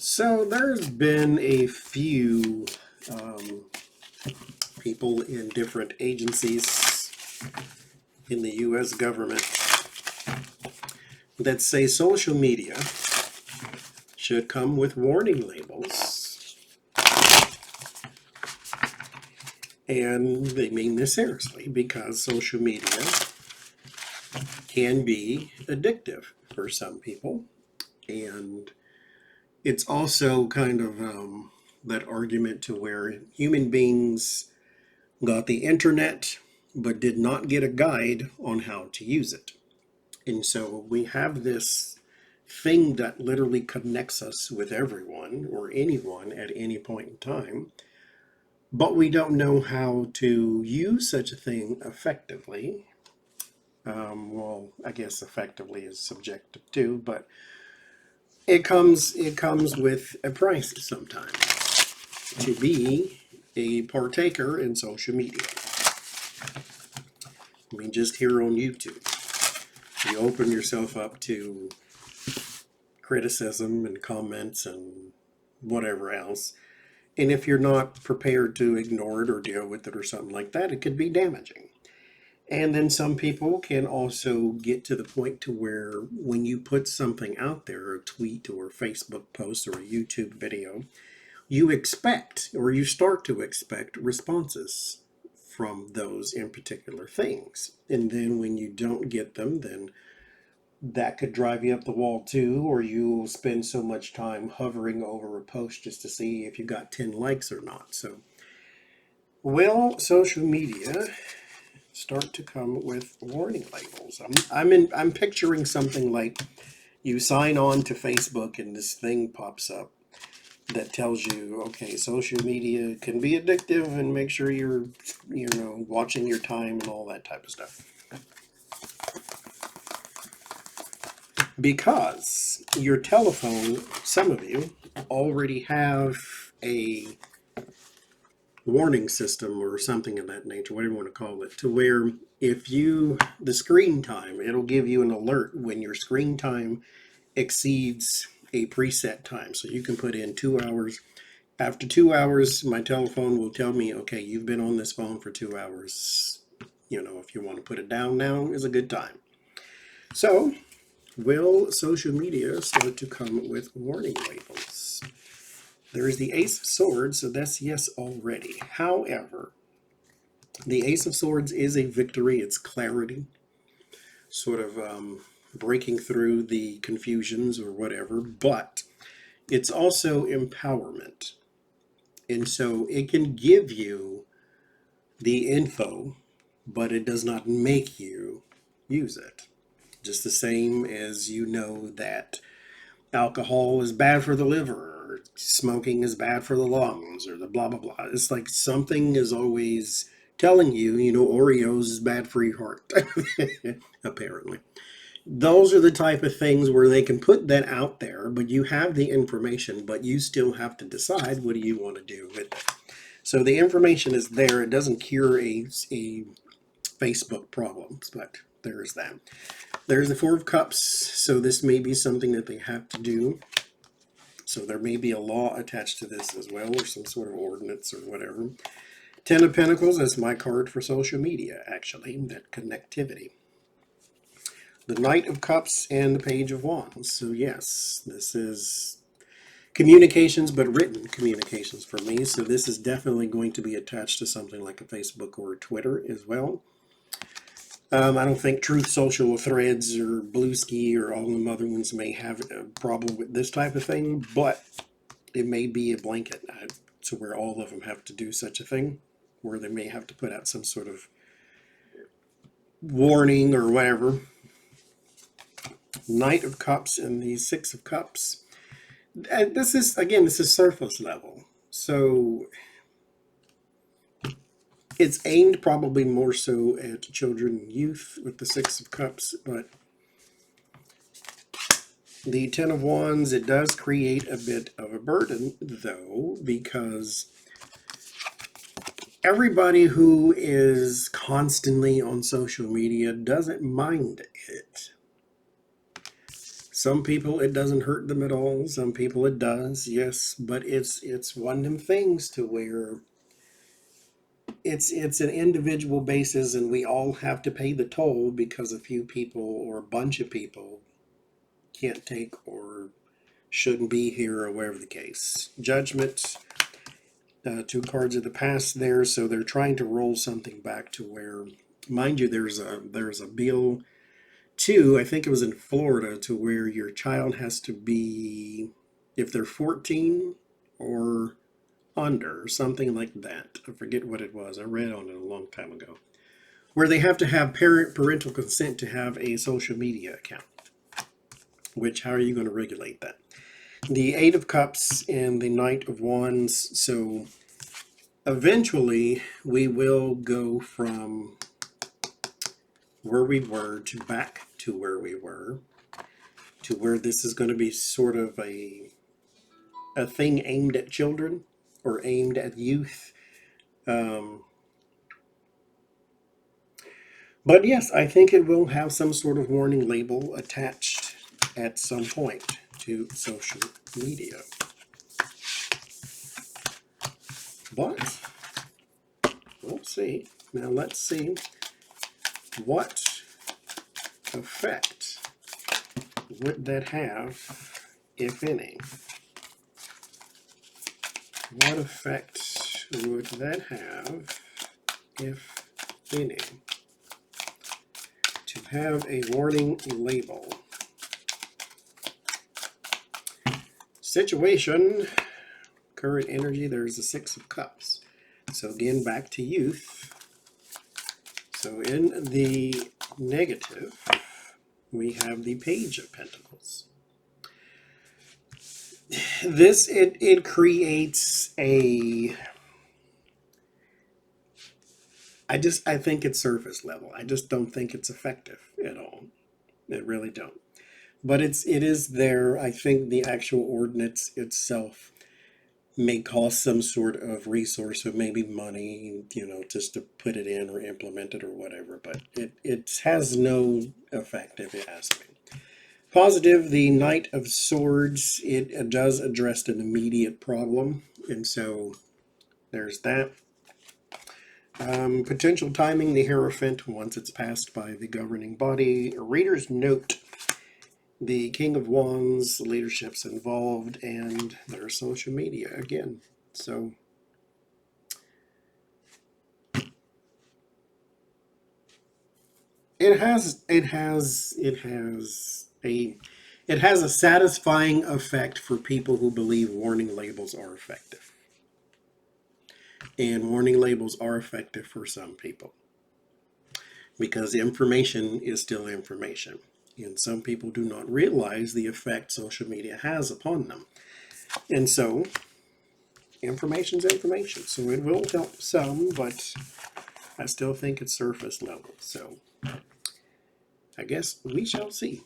So there's been a few um, people in different agencies in the U.S. government that say social media should come with warning labels, and they mean this seriously because social media can be addictive for some people, and it's also kind of that argument to where human beings got the internet but did not get a guide on how to use it. And so we have this thing that literally connects us with everyone or anyone at any point in time, but we don't know how to use such a thing effectively. Well, I guess effectively is subjective too, but it comes with a price sometimes to be a partaker in social media. I mean, just here on YouTube, you open yourself up to criticism and comments and whatever else. And if you're not prepared to ignore it or deal with it or something like that, it could be damaging. And then some people can also get to the point to where when you put something out there, a tweet or a Facebook post or a YouTube video, you expect or you start to expect responses from those in particular things. And then when you don't get them, then that could drive you up the wall too, or you'll spend so much time hovering over a post just to see if you got 10 likes or not. So, will social media start to come with warning labels? I'm picturing something like you sign on to Facebook and this thing pops up that tells you, okay, social media can be addictive and make sure you're, watching your time and all that type of stuff. Because your telephone, some of you already have a warning system or something of that nature, whatever you want to call it, to where the screen time, it'll give you an alert when your screen time exceeds a preset time. So you can put in 2 hours. After 2 hours, my telephone will tell me, okay, you've been on this phone for 2 hours. If you want to put it down now is a good time. So, will social media start to come with warning labels? There is the Ace of Swords, so that's yes already. However, the Ace of Swords is a victory. It's clarity, sort of breaking through the confusions or whatever, but it's also empowerment. And so it can give you the info, but it does not make you use it. Just the same as that alcohol is bad for the liver, or smoking is bad for the lungs, or the blah, blah, blah. It's like something is always telling you, Oreos is bad for your heart, apparently. Those are the type of things where they can put that out there, but you have the information, but you still have to decide what do you want to do with it. So the information is there. It doesn't cure a Facebook problems, but there's that. There's the Four of Cups, so this may be something that they have to do. So there may be a law attached to this as well, or some sort of ordinance or whatever. Ten of Pentacles, that's my card for social media, actually, that connectivity. The Knight of Cups and the Page of Wands. So yes, this is communications, but written communications for me. So this is definitely going to be attached to something like a Facebook or a Twitter as well. I don't think Truth Social or Threads or Bluesky or all the other ones may have a problem with this type of thing, but it may be a blanket to where all of them have to do such a thing, where they may have to put out some sort of warning or whatever. Knight of Cups and the Six of Cups. This is surface level. So it's aimed probably more so at children and youth with the Six of Cups, but the Ten of Wands, it does create a bit of a burden, though, because everybody who is constantly on social media doesn't mind it. Some people it doesn't hurt them at all. Some people it does, yes. But it's one of them things to where it's an individual basis, and we all have to pay the toll because a few people or a bunch of people can't take or shouldn't be here or whatever the case. Judgment, two cards of the past there, so they're trying to roll something back to where, mind you, there's a bill too, I think it was in Florida, to where your child has to be, if they're 14 or under, something like that. I forget what it was. I read on it a long time ago. Where they have to have parental consent to have a social media account. Which, how are you going to regulate that? The Eight of Cups and the Knight of Wands. So eventually we will go from where we were to back to where we were, to where this is going to be sort of a thing aimed at children or aimed at youth. But yes, I think it will have some sort of warning label attached at some point to social media. But we'll see. Now let's see what effect would that have, if any. What effect would that have, if any? To have a warning label. Situation, current energy, there's the Six of Cups. So again, back to youth. So in the negative, we have the Page of Pentacles. This, it creates a, I think it's surface level. I just don't think it's effective at all. I really don't. But it is there. I think the actual ordinance itself may cost some sort of resource, or maybe money, just to put it in or implement it or whatever. But it has no effect if it has me. Positive, the Knight of Swords, it does address an immediate problem, and so there's that. Potential timing, the Hierophant, once it's passed by the governing body. A reader's note, the King of Wands, leadership's involved, and there's social media again. So it has a satisfying effect for people who believe warning labels are effective. And warning labels are effective for some people, because information is still information. And some people do not realize the effect social media has upon them. And so, information's information. So it will help some, but I still think it's surface level. So I guess we shall see.